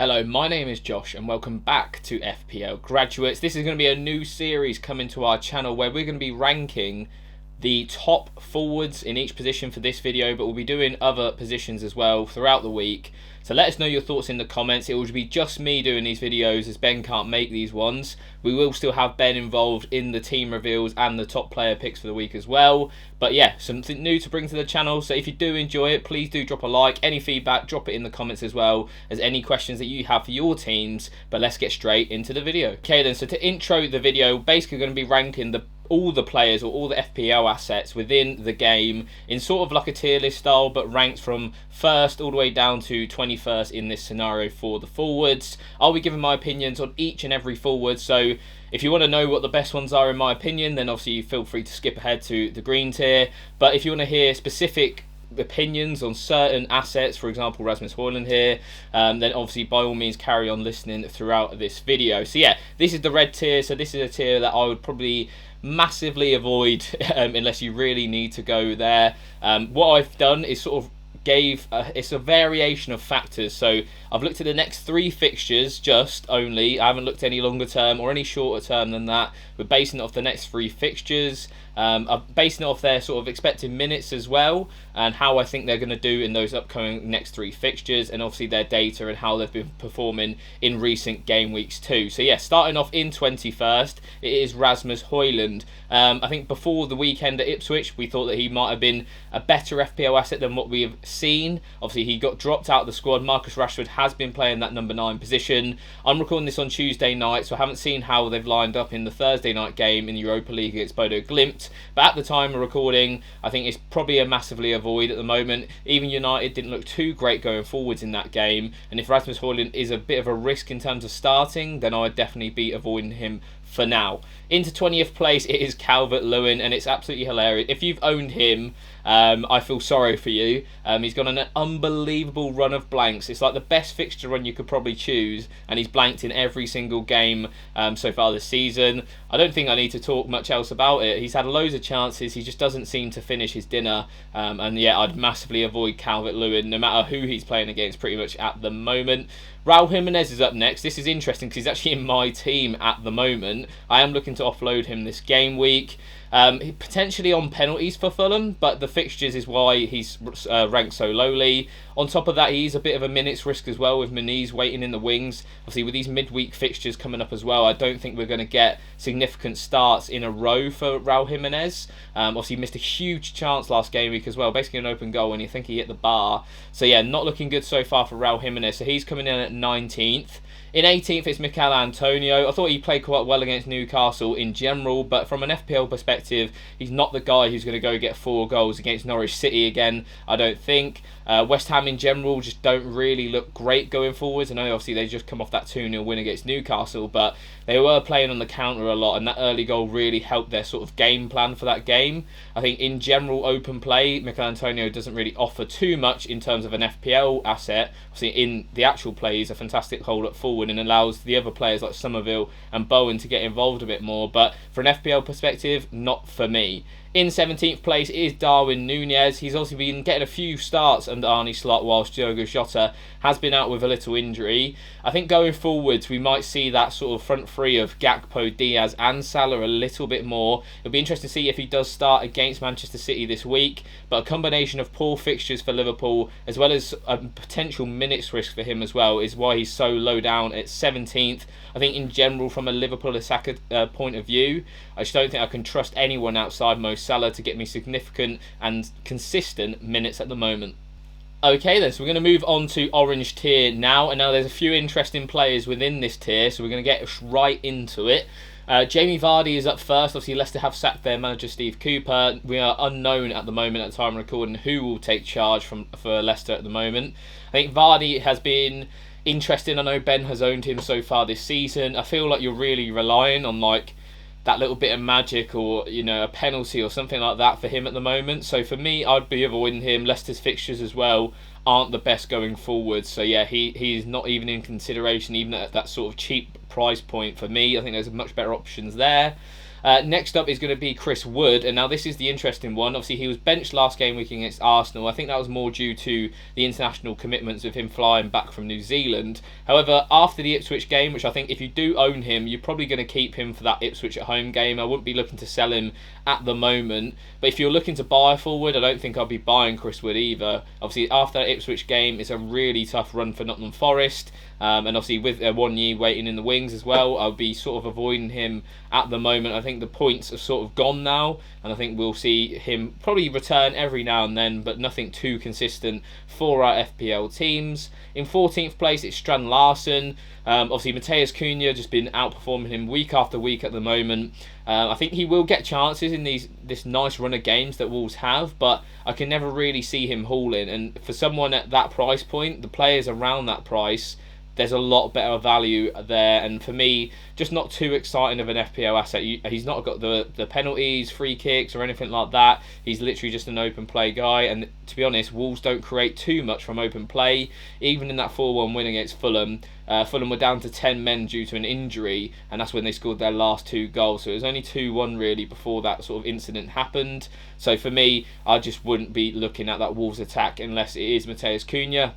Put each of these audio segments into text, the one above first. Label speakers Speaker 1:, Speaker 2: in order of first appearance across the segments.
Speaker 1: Hello, my name is Josh and welcome back to FPL Graduates. This is going to be a new series coming to our channel where we're going to be ranking the top forwards in each position for this video, but we'll be doing other positions as well throughout the week. So let us know your thoughts in the comments. It will be just me doing these videos as Ben can't make these ones. We will still have Ben involved in the team reveals and the top player picks for the week as well. But yeah, something new to bring to the channel. So if you do enjoy it, please do drop a like. Any feedback, drop it in the comments as well as any questions that you have for your teams. But let's get straight into the video. Okay then, so to intro the video, basically going to be ranking all the players or all the FPL assets within the game in sort of like a tier list style, but ranked from first all the way down to 21st in this scenario for the forwards. I'll be giving my opinions on each and every forward, so if you want to know what the best ones are in my opinion, then obviously feel free to skip ahead to the green tier. But if you want to hear specific opinions on certain assets, for example Rasmus Højlund here, then obviously by all means carry on listening throughout this video. So yeah, this is the red tier, so this is a tier that I would probably massively avoid unless you really need to go there. What I've done is sort of it's a variation of factors. So I've looked at the next 3 fixtures just only. I haven't looked any longer term or any shorter term than that. We're basing it off the next 3 fixtures. I'm basing it off their sort of expected minutes as well, and how I think they're going to do in those upcoming next 3 fixtures, and obviously their data and how they've been performing in recent game weeks too. So yeah, starting off in 21st, it is Rasmus Højlund. I think before the weekend at Ipswich, we thought that he might have been a better FPL asset than what we have seen. Obviously, he got dropped out of the squad. Marcus Rashford has been playing that number 9 position. I'm recording this on Tuesday night, so I haven't seen how they've lined up in the Thursday night game in the Europa League against Bodo Glimt. But at the time of recording, I think it's probably a massively avoid at the moment. Even United didn't look too great going forwards in that game. And if Rasmus Højlund is a bit of a risk in terms of starting, then I'd definitely be avoiding him for now. Into 20th place, it is Calvert-Lewin, and it's absolutely hilarious. If you've owned him, I feel sorry for you. He's gone on an unbelievable run of blanks. It's like the best fixture run you could probably choose, and he's blanked in every single game so far this season. I don't think I need to talk much else about it. He's had loads of chances. He just doesn't seem to finish his dinner. And yeah, I'd massively avoid Calvert-Lewin, no matter who he's playing against pretty much at the moment. Raul Jimenez is up next. This is interesting because he's actually in my team at the moment. I am looking to offload him this game week. Potentially on penalties for Fulham, but the fixtures is why he's ranked so lowly. On top of that, he's a bit of a minutes risk as well with Muniz waiting in the wings. Obviously, with these midweek fixtures coming up as well, I don't think we're going to get significant starts in a row for Raul Jimenez. Obviously, he missed a huge chance last game week as well, basically an open goal, and you think he hit the bar. So yeah, not looking good so far for Raul Jimenez. So he's coming in at 19th. In 18th, it's Mikel Antonio. I thought he played quite well against Newcastle in general, but from an FPL perspective, he's not the guy who's going to go get 4 goals against Norwich City again, I don't think. West Ham in general just don't really look great going forwards. I know obviously they just come off that 2-0 win against Newcastle, but they were playing on the counter a lot, and that early goal really helped their sort of game plan for that game. I think in general, open play, Mikel Antonio doesn't really offer too much in terms of an FPL asset. Obviously in the actual play, he's a fantastic hold-up forward and allows the other players like Somerville and Bowen to get involved a bit more, but for an FPL perspective, not for me. In 17th place is Darwin Núñez. He's also been getting a few starts under Arne Slot whilst Diogo Jota has been out with a little injury. I think going forwards we might see that sort of front three of Gakpo, Diaz and Salah a little bit more. It'll be interesting to see if he does start against Manchester City this week, but a combination of poor fixtures for Liverpool as well as a potential minutes risk for him as well is why he's so low down at 17th. I think in general from a Liverpool attacker point of view, I just don't think I can trust anyone outside Mo Salah to get me significant and consistent minutes at the moment. Okay then, so we're going to move on to orange tier now, and now there's a few interesting players within this tier, so we're going to get right into it. Jamie Vardy is up first. Obviously Leicester have sacked their manager Steve Cooper. We are unknown at the moment at the time of recording who will take charge for Leicester at the moment. I think Vardy has been interesting. I know Ben has owned him so far this season. I feel like you're really relying on like that little bit of magic or, you know, a penalty or something like that for him at the moment. So for me, I'd be avoiding him. Leicester's fixtures as well aren't the best going forward. So yeah, he's not even in consideration, even at that sort of cheap price point for me. I think there's much better options there. Next up is going to be Chris Wood, and now this is the interesting one. Obviously, he was benched last game week against Arsenal. I think that was more due to the international commitments of him flying back from New Zealand. However, after the Ipswich game, which I think if you do own him, you're probably going to keep him for that Ipswich at home game. I wouldn't be looking to sell him at the moment. But if you're looking to buy a forward, I don't think I'll be buying Chris Wood either. Obviously, after that Ipswich game, it's a really tough run for Nottingham Forest. And obviously with 1 year waiting in the wings as well, I'll be sort of avoiding him at the moment. I think the points have sort of gone now, and I think we'll see him probably return every now and then, but nothing too consistent for our FPL teams. In 14th place, it's Strand Larsen. Obviously, Mateus Cunha just been outperforming him week after week at the moment. I think he will get chances in this nice run of games that Wolves have, but I can never really see him hauling. And for someone at that price point, the players around that price, there's a lot better value there, and for me, just not too exciting of an FPL asset. He's not got the penalties, free kicks or anything like that. He's literally just an open play guy, and to be honest, Wolves don't create too much from open play. Even in that 4-1 win against Fulham, Fulham were down to 10 men due to an injury, and that's when they scored their last 2 goals. So it was only 2-1 really before that sort of incident happened. So for me, I just wouldn't be looking at that Wolves attack unless it is Mateus Cunha.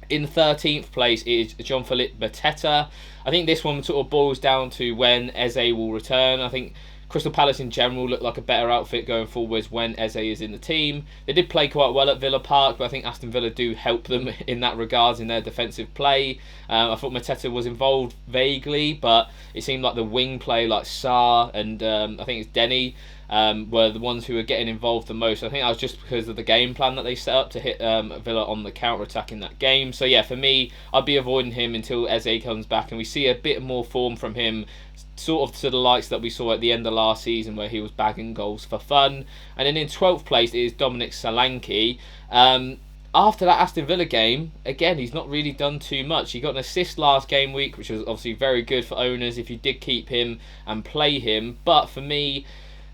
Speaker 1: In 13th place is Jean-Philippe Mateta. I think this one sort of boils down to when Eze will return. I think Crystal Palace in general look like a better outfit going forwards when Eze is in the team. They did play quite well at Villa Park, but I think Aston Villa do help them in that regards in their defensive play. I thought Mateta was involved vaguely, but it seemed like the wing play like Sarr and I think it's Denny were the ones who were getting involved the most. I think that was just because of the game plan that they set up to hit Villa on the counter-attack in that game. So yeah, for me, I'd be avoiding him until Eze comes back and we see a bit more form from him, sort of to the likes that we saw at the end of last season where he was bagging goals for fun. And then in 12th place is Dominic Solanke. After that Aston Villa game, again, he's not really done too much. He got an assist last game week, which was obviously very good for owners if you did keep him and play him. But for me,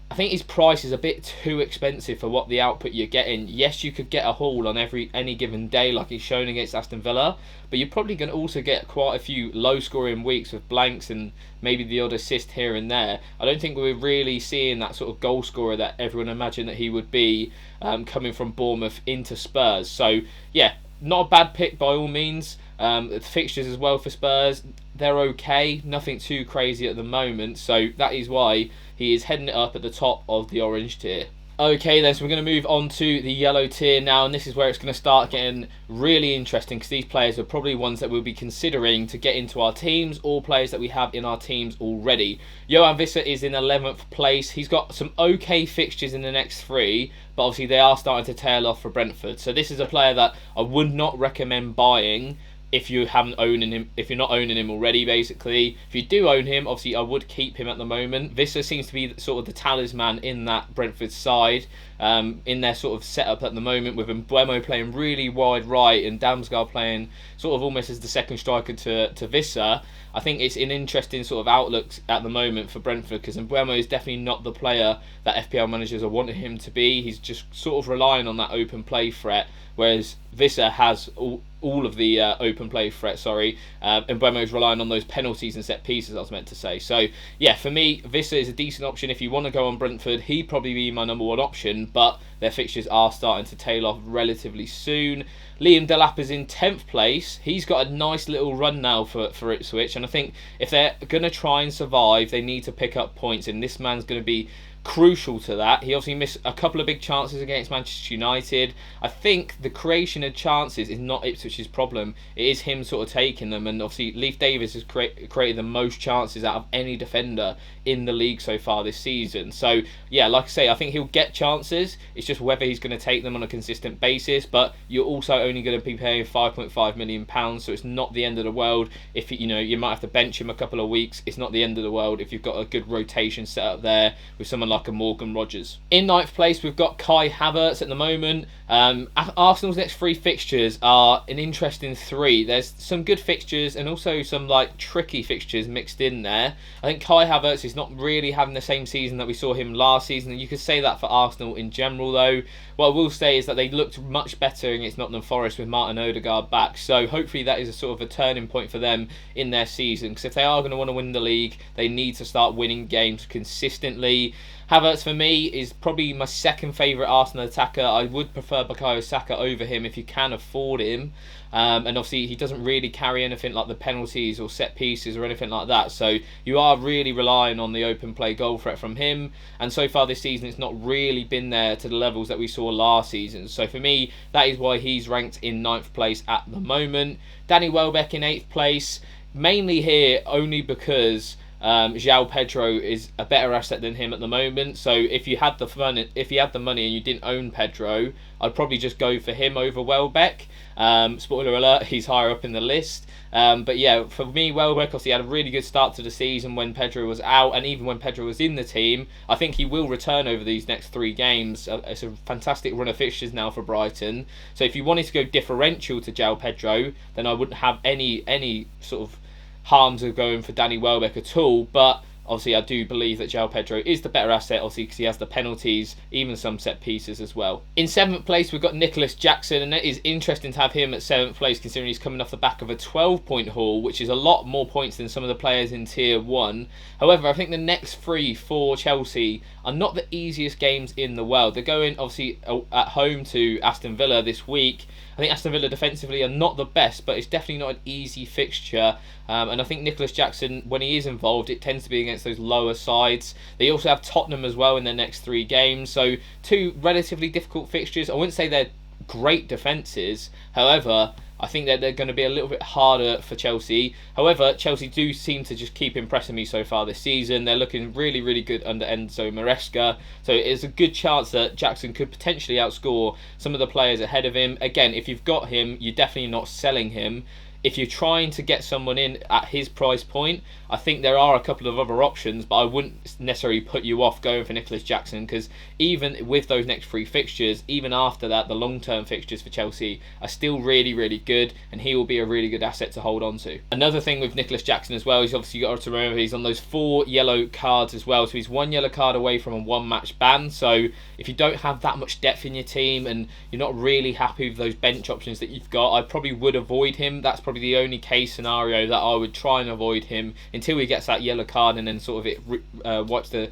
Speaker 1: I think his price is a bit too expensive for what the output you're getting. Yes, you could get a haul on any given day like he's shown against Aston Villa, but you're probably going to also get quite a few low-scoring weeks with blanks and maybe the odd assist here and there. I don't think we're really seeing that sort of goal scorer that everyone imagined that he would be coming from Bournemouth into Spurs. So, yeah, not a bad pick by all means. The fixtures as well for Spurs, they're okay. Nothing too crazy at the moment, so that is why he is heading it up at the top of the orange tier. Okay then, so we're going to move on to the yellow tier now, and this is where it's going to start getting really interesting because these players are probably ones that we'll be considering to get into our teams, or players that we have in our teams already. Johan Visser is in 11th place. He's got some okay fixtures in the next 3, but obviously they are starting to tail off for Brentford. So this is a player that I would not recommend buying if you haven't owning him, if you're not owning him already, basically. If you do own him, obviously I would keep him at the moment. Visser seems to be sort of the talisman in that Brentford side, in their sort of setup at the moment, with Mbeumo playing really wide right and Damsgaard playing sort of almost as the second striker to Visser. I think it's an interesting sort of outlook at the moment for Brentford, because Mbeumo is definitely not the player that FPL managers are wanting him to be. He's just sort of relying on that open play threat, whereas Visser has all of the open play threat, and Mbeumo is relying on those penalties and set pieces, I was meant to say. So yeah, for me, Visser is a decent option if you want to go on Brentford. He'd probably be my number 1 option, but their fixtures are starting to tail off relatively soon. Liam Delap is in 10th place. He's got a nice little run now for Ipswich, and I think if they're going to try and survive, they need to pick up points, and this man's going to be crucial to that. He obviously missed a couple of big chances against Manchester United. I think the creation of chances is not Ipswich's problem. It is him sort of taking them, and obviously Leif Davis has created the most chances out of any defender in the league so far this season. So yeah, like I say, I think he'll get chances. It's just whether he's going to take them on a consistent basis, but you're also only going to be paying £5.5 million, so it's not the end of the world. If you might have to bench him a couple of weeks, it's not the end of the world if you've got a good rotation set up there with someone like a Morgan Rogers. In 9th place, we've got Kai Havertz at the moment. Arsenal's next 3 fixtures are an interesting 3. There's some good fixtures and also some like tricky fixtures mixed in there. I think Kai Havertz is not really having the same season that we saw him last season, and you could say that for Arsenal in general though. what I will say is that they looked much better against Nottingham Forest with Martin Odegaard back. So hopefully that is a sort of a turning point for them in their season. Because if they are going to want to win the league, they need to start winning games consistently. Havertz for me is probably my second favourite Arsenal attacker. I would prefer Bukayo Saka over him if you can afford him. And obviously he doesn't really carry anything like the penalties or set pieces or anything like that. So you are really relying on the open play goal threat from him. And so far this season it's not really been there to the levels that we saw last season. So for me, that is why he's ranked in 9th place at the moment. Danny Welbeck in 8th place. Mainly here only because João Pedro is a better asset than him at the moment. So if you had the money and you didn't own Pedro, I'd probably just go for him over Welbeck. Spoiler alert, he's higher up in the list. But yeah, for me, Welbeck obviously had a really good start to the season when Pedro was out, and even when Pedro was in the team. I think he will return over these next 3 games. It's a fantastic run of fixtures now for Brighton. So if you wanted to go differential to João Pedro, then I wouldn't have any sort of harms of going for Danny Welbeck at all. But obviously I do believe that João Pedro is the better asset, obviously because he has the penalties, even some set pieces as well. In 7th place we've got Nicholas Jackson, and it is interesting to have him at 7th place considering he's coming off the back of a 12-point haul, which is a lot more points than some of the players in Tier 1. However, I think the next 3 for Chelsea are not the easiest games in the world. They're going obviously at home to Aston Villa this week. I think Aston Villa defensively are not the best, but it's definitely not an easy fixture. And I think Nicholas Jackson, when he is involved, it tends to be against those lower sides. They also have Tottenham as well in their next 3 games. So 2 relatively difficult fixtures. I wouldn't say they're great defences. However, I think that they're going to be a little bit harder for Chelsea. However, Chelsea do seem to just keep impressing me so far this season. They're looking really, really good under Enzo Maresca. So it's a good chance that Jackson could potentially outscore some of the players ahead of him. Again, if you've got him, you're definitely not selling him. If you're trying to get someone in at his price point, I think there are a couple of other options, but I wouldn't necessarily put you off going for Nicholas Jackson, because even with those next 3 fixtures, even after that, the long-term fixtures for Chelsea are still really, really good, and he will be a really good asset to hold on to. Another thing with Nicholas Jackson as well is obviously you've got to remember he's on those 4 yellow cards as well, so he's 1 yellow card away from a 1-match ban. So if you don't have that much depth in your team and you're not really happy with those bench options that you've got, I probably would avoid him. That's probably the only case scenario that I would try and avoid him until he gets that yellow card and then sort of it wipes the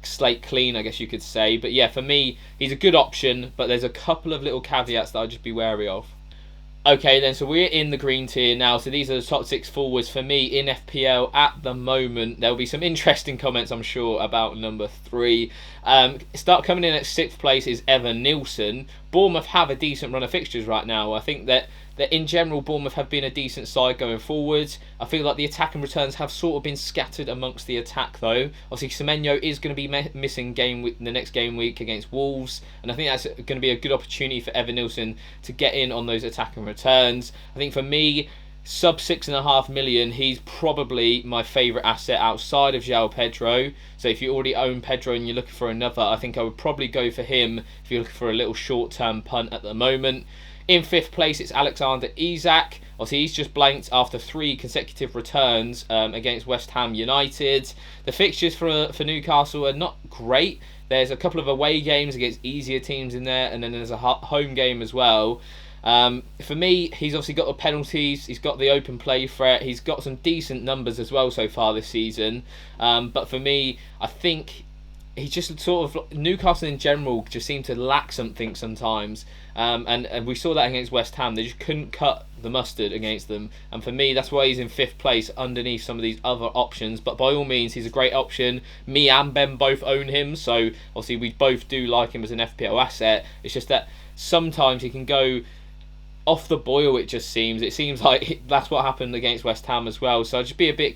Speaker 1: slate clean, I guess you could say. But yeah, for me, he's a good option, but there's a couple of little caveats that I'd just be wary of. Okay then, so we're in the green tier now, so these are the top 6 forwards for me in FPL at the moment. There'll be some interesting comments, I'm sure, about number 3. Start coming in at 6th place is Evan Nilsson. Bournemouth have a decent run of fixtures right now. I think that in general Bournemouth have been a decent side going forwards. I feel like the attack and returns have sort of been scattered amongst the attack though. Obviously Semenyo is going to be missing the next game week against Wolves, and I think that's going to be a good opportunity for Evan Nilsson to get in on those attack and returns. I think for me, sub 6.5 million, he's probably my favourite asset outside of João Pedro. So if you already own Pedro and you're looking for another, I think I would probably go for him if you're looking for a little short-term punt at the moment. In 5th place, it's Alexander Isak. Obviously, he's just blanked after 3 consecutive returns against West Ham United. The fixtures for Newcastle are not great. There's a couple of away games against easier teams in there, and then there's a home game as well. For me, he's obviously got the penalties, he's got the open play threat, he's got some decent numbers as well so far this season. But for me, I think he's just sort of, Newcastle in general just seem to lack something sometimes. And we saw that against West Ham. They just couldn't cut the mustard against them. And for me, that's why he's in 5th place underneath some of these other options. But by all means, he's a great option. Me and Ben both own him. So obviously we both do like him as an FPL asset. It's just that sometimes he can go off the boil, it just seems. It seems like that's what happened against West Ham as well. So just be a bit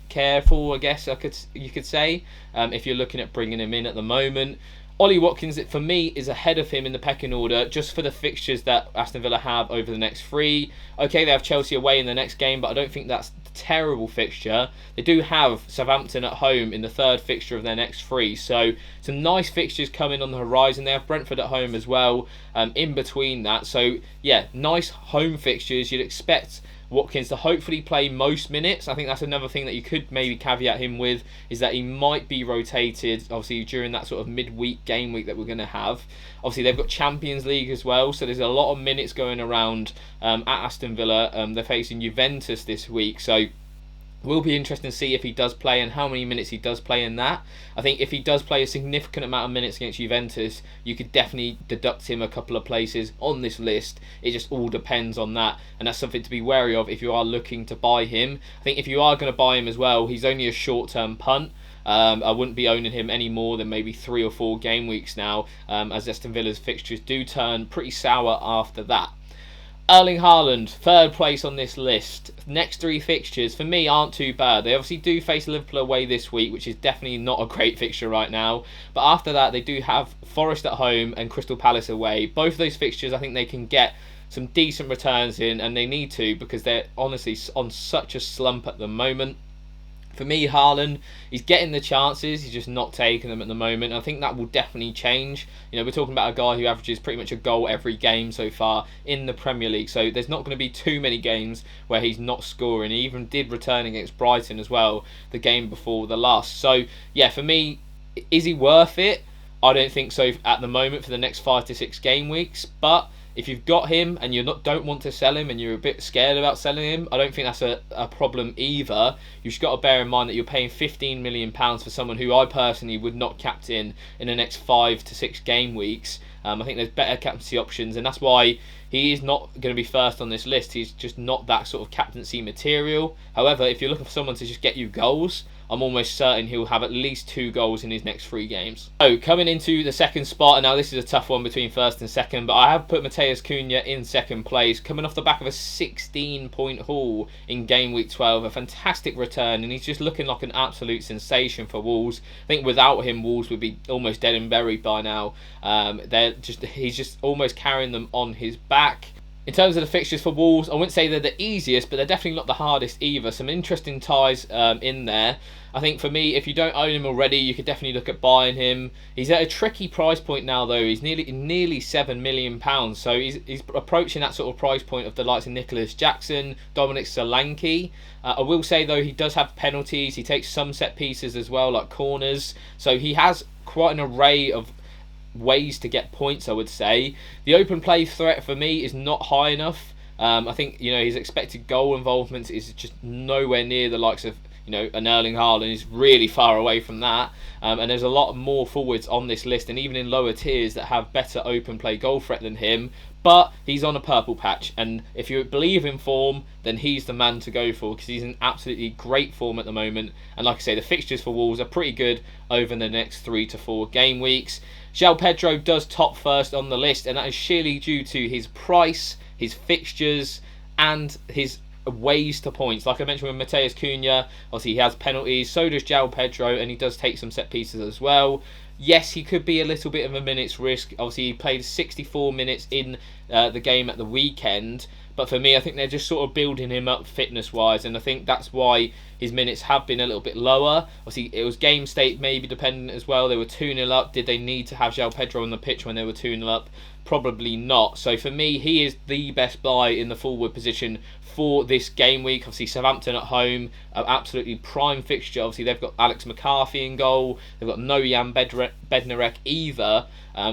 Speaker 1: careful, I guess you could say, if you're looking at bringing him in at the moment. Ollie Watkins, for me, is ahead of him in the pecking order just for the fixtures that Aston Villa have over the next 3. Okay, they have Chelsea away in the next game, but I don't think that's a terrible fixture. They do have Southampton at home in the 3rd fixture of their next 3. So some nice fixtures coming on the horizon. They have Brentford at home as well in between that. So yeah, nice home fixtures. You'd expect Watkins to hopefully play most minutes. I think that's another thing that you could maybe caveat him with, is that he might be rotated, obviously, during that sort of midweek game week that we're going to have. Obviously, they've got Champions League as well, so there's a lot of minutes going around at Aston Villa. They're facing Juventus this week, so will be interesting to see if he does play and how many minutes he does play in that. I think if he does play a significant amount of minutes against Juventus, you could definitely deduct him a couple of places on this list. It just all depends on that, and that's something to be wary of if you are looking to buy him. I think if you are going to buy him as well, he's only a short-term punt. I wouldn't be owning him any more than maybe 3 or 4 game weeks now, as Aston Villa's fixtures do turn pretty sour after that. Erling Haaland, third place on this list. Next 3 fixtures, for me, aren't too bad. They obviously do face Liverpool away this week, which is definitely not a great fixture right now. But after that, they do have Forest at home and Crystal Palace away. Both of those fixtures, I think they can get some decent returns in, and they need to, because they're honestly on such a slump at the moment. For me, Haaland, he's getting the chances, he's just not taking them at the moment. I think that will definitely change. You know, we're talking about a guy who averages pretty much a goal every game so far in the Premier League, so there's not going to be too many games where he's not scoring. He even did return against Brighton as well, the game before the last. So, yeah, for me, is he worth it? I don't think so at the moment for the next 5 to 6 game weeks, but if you've got him and you don't want to sell him and you're a bit scared about selling him, I don't think that's a problem either. You've just got to bear in mind that you're paying £15 million for someone who I personally would not captain in the next 5 to 6 game weeks. I think there's better captaincy options, and that's why he is not going to be first on this list. He's just not that sort of captaincy material. However, if you're looking for someone to just get you goals, I'm almost certain he'll have at least 2 goals in his next 3 games. So, coming into the second spot, and now this is a tough one between first and second, but I have put Matheus Cunha in second place, coming off the back of a 16-point haul in game week 12, a fantastic return, and he's just looking like an absolute sensation for Wolves. I think without him, Wolves would be almost dead and buried by now. He's just almost carrying them on his back. In terms of the fixtures for Wolves, I wouldn't say they're the easiest, but they're definitely not the hardest either. Some interesting ties in there. I think for me, if you don't own him already, you could definitely look at buying him. He's at a tricky price point now, though. He's nearly £7 million, so he's approaching that sort of price point of the likes of Nicholas Jackson, Dominic Solanke. I will say, though, he does have penalties. He takes some set pieces as well, like corners. So he has quite an array of ways to get points, I would say. The open play threat for me is not high enough. I think, you know, his expected goal involvement is just nowhere near the likes of, you know, an Erling Haaland. Is really far away from that. And there's a lot more forwards on this list, and even in lower tiers, that have better open play goal threat than him. But he's on a purple patch, and if you believe in form, then he's the man to go for, because he's in absolutely great form at the moment. And like I say, the fixtures for Wolves are pretty good over the next 3 to 4 game weeks. João Pedro does top first on the list, and that is sheerly due to his price, his fixtures, and his ways to points. Like I mentioned with Matheus Cunha, obviously he has penalties, so does João Pedro, and he does take some set pieces as well. Yes, he could be a little bit of a minutes risk. Obviously, he played 64 minutes in the game at the weekend. But for me, I think they're just sort of building him up fitness-wise. And I think that's why his minutes have been a little bit lower. Obviously, it was game state maybe dependent as well. They were 2-0 up. Did they need to have João Pedro on the pitch when they were 2-0 up? Probably not. So for me, he is the best buy in the forward position for this game week. Obviously, Southampton at home, an absolutely prime fixture. Obviously, they've got Alex McCarthy in goal. They've got no Jan Bednarek either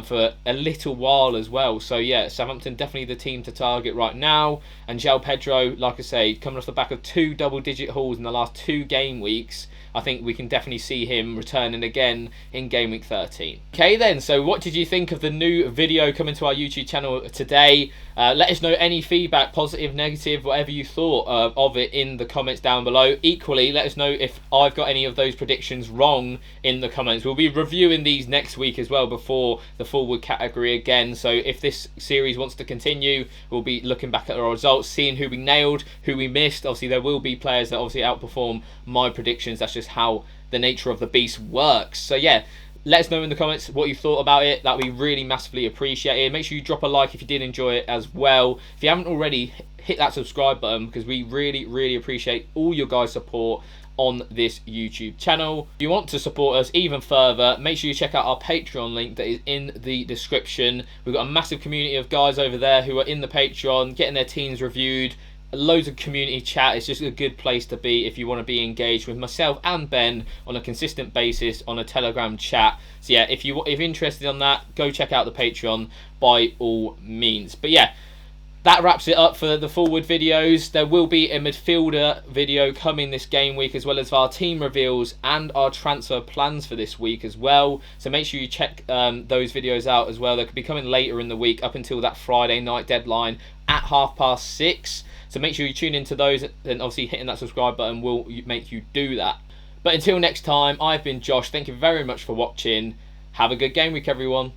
Speaker 1: for a little while as well. So yeah, Southampton definitely the team to target right now. And João Pedro, like I say, coming off the back of 2 double-digit hauls in the last 2 game weeks, I think we can definitely see him returning again in game week 13. Okay then, so what did you think of the new video coming to our YouTube channel today? Let us know any feedback, positive, negative, whatever you thought of it in the comments down below. Equally, let us know if I've got any of those predictions wrong in the comments. We'll be reviewing these next week as well before the forward category again. So if this series wants to continue, we'll be looking back at our results, seeing who we nailed, who we missed. Obviously, there will be players that obviously outperform my predictions. That's just how the nature of the beast works. So yeah, let us know in the comments what you thought about it. That would be really massively appreciated. Make sure you drop a like if you did enjoy it as well. If you haven't already, hit that subscribe button, because we really appreciate all your guys' support on this YouTube channel. If you want to support us even further, make sure you check out our Patreon link that is in the description. We've got a massive community of guys over there who are in the Patreon, getting their teams reviewed, loads of community chat. It's just a good place to be if you want to be engaged with myself and Ben on a consistent basis on a Telegram chat. So yeah, if you're interested on that, go check out the Patreon by all means. But yeah, that wraps it up for the forward videos. There will be a midfielder video coming this game week, as well as our team reveals and our transfer plans for this week as well. So make sure you check those videos out as well. They could be coming later in the week up until that Friday night deadline at 6:30. So make sure you tune into those, and obviously hitting that subscribe button will make you do that. But until next time, I've been Josh. Thank you very much for watching. Have a good game week, everyone.